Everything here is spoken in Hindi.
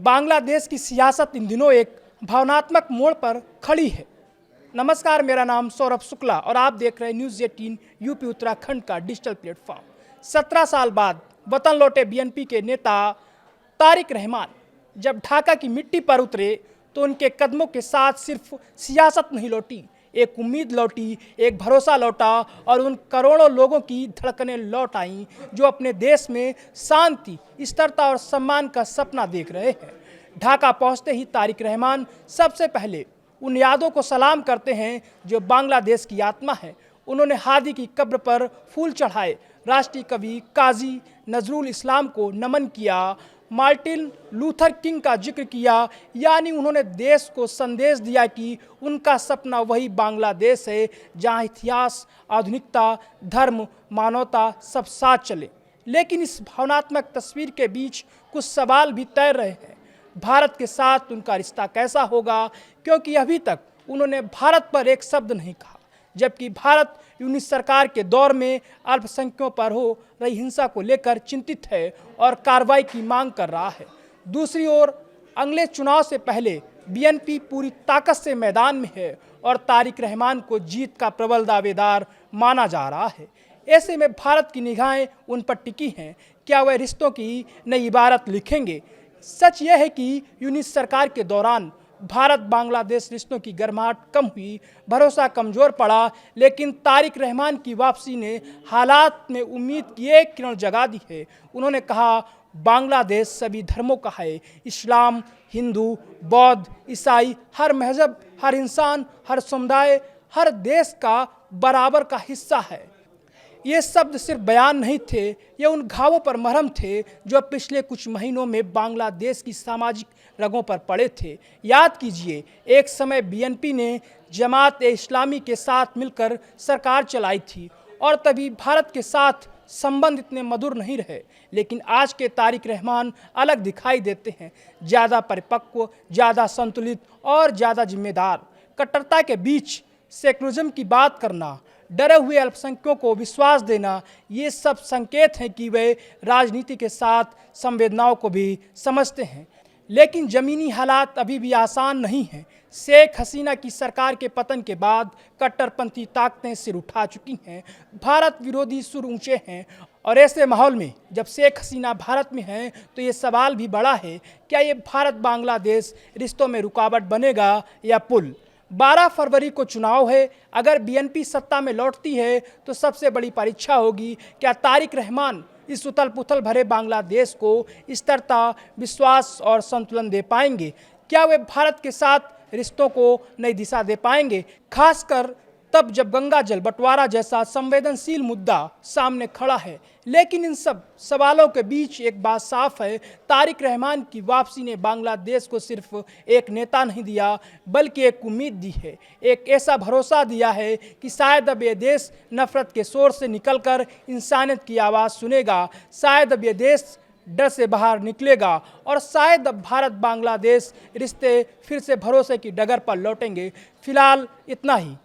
बांग्लादेश की सियासत इन दिनों एक भावनात्मक मोड़ पर खड़ी है। नमस्कार, मेरा नाम सौरभ शुक्ला और आप देख रहे हैं न्यूज़ 18 यूपी उत्तराखंड का डिजिटल प्लेटफॉर्म। 17 साल बाद वतन लौटे बीएनपी के नेता तारिक रहमान जब ढाका की मिट्टी पर उतरे तो उनके कदमों के साथ सिर्फ सियासत नहीं लौटी, एक उम्मीद लौटी, एक भरोसा लौटा और उन करोड़ों लोगों की धड़कनें लौट आईं जो अपने देश में शांति, स्थिरता और सम्मान का सपना देख रहे हैं। ढाका पहुंचते ही तारिक रहमान सबसे पहले उन यादों को सलाम करते हैं जो बांग्लादेश की आत्मा है। उन्होंने हादी की कब्र पर फूल चढ़ाए, राष्ट्रीय कवि काजी नजरुल इस्लाम को नमन किया, मार्टिन लूथर किंग का जिक्र किया, यानी उन्होंने देश को संदेश दिया कि उनका सपना वही बांग्लादेश है जहां इतिहास, आधुनिकता, धर्म, मानवता सब साथ चले। लेकिन इस भावनात्मक तस्वीर के बीच कुछ सवाल भी तैर रहे हैं। भारत के साथ उनका रिश्ता कैसा होगा, क्योंकि अभी तक उन्होंने भारत पर एक शब्द नहीं कहा, जबकि भारत यूनिट सरकार के दौर में अल्पसंख्यकों पर हो रही हिंसा को लेकर चिंतित है और कार्रवाई की मांग कर रहा है। दूसरी ओर अगले चुनाव से पहले बीएनपी पूरी ताकत से मैदान में है और तारिक रहमान को जीत का प्रबल दावेदार माना जा रहा है। ऐसे में भारत की निगाहें उन पर टिकी हैं। क्या वह रिश्तों की नई इबारत लिखेंगे? सच यह है कि यूनिट सरकार के दौरान भारत बांग्लादेश रिश्तों की गर्माहट कम हुई, भरोसा कमजोर पड़ा, लेकिन तारिक रहमान की वापसी ने हालात में उम्मीद की एक किरण जगा दी है। उन्होंने कहा, बांग्लादेश सभी धर्मों का है, इस्लाम, हिंदू, बौद्ध, ईसाई, हर मजहब, हर इंसान, हर समुदाय, हर देश का बराबर का हिस्सा है। ये शब्द सिर्फ बयान नहीं थे, ये उन घावों पर मरहम थे जो पिछले कुछ महीनों में बांग्लादेश की सामाजिक रगों पर पड़े थे। याद कीजिए, एक समय बीएनपी ने जमात-ए-इस्लामी के साथ मिलकर सरकार चलाई थी और तभी भारत के साथ संबंध इतने मधुर नहीं रहे। लेकिन आज के तारिक रहमान अलग दिखाई देते हैं, ज़्यादा परिपक्व, ज़्यादा संतुलित और ज़्यादा जिम्मेदार। कट्टरता के बीच सेकुलरिज्म की बात करना, डरे हुए अल्पसंख्यकों को विश्वास देना, ये सब संकेत हैं कि वे राजनीति के साथ संवेदनाओं को भी समझते हैं। लेकिन ज़मीनी हालात अभी भी आसान नहीं हैं। शेख हसीना की सरकार के पतन के बाद कट्टरपंथी ताकतें सिर उठा चुकी हैं, भारत विरोधी सुर ऊंचे हैं और ऐसे माहौल में जब शेख हसीना भारत में हैं तो ये सवाल भी बड़ा है, क्या ये भारत बांग्लादेश रिश्तों में रुकावट बनेगा या पुल? 12 फरवरी को चुनाव है। अगर बीएनपी सत्ता में लौटती है तो सबसे बड़ी परीक्षा होगी, क्या तारिक रहमान इस उथल पुथल भरे बांग्लादेश को स्थिरता, विश्वास और संतुलन दे पाएंगे? क्या वे भारत के साथ रिश्तों को नई दिशा दे पाएंगे, खासकर तब जब गंगा जल बंटवारा जैसा संवेदनशील मुद्दा सामने खड़ा है? लेकिन इन सब सवालों के बीच एक बात साफ है, तारिक रहमान की वापसी ने बांग्लादेश को सिर्फ एक नेता नहीं दिया, बल्कि एक उम्मीद दी है, एक ऐसा भरोसा दिया है कि शायद अब ये देश नफरत के शोर से निकलकर इंसानियत की आवाज़ सुनेगा, शायद अब ये देश डर से बाहर निकलेगा और शायद अब भारत बांग्लादेश रिश्ते फिर से भरोसे की डगर पर लौटेंगे। फिलहाल इतना ही।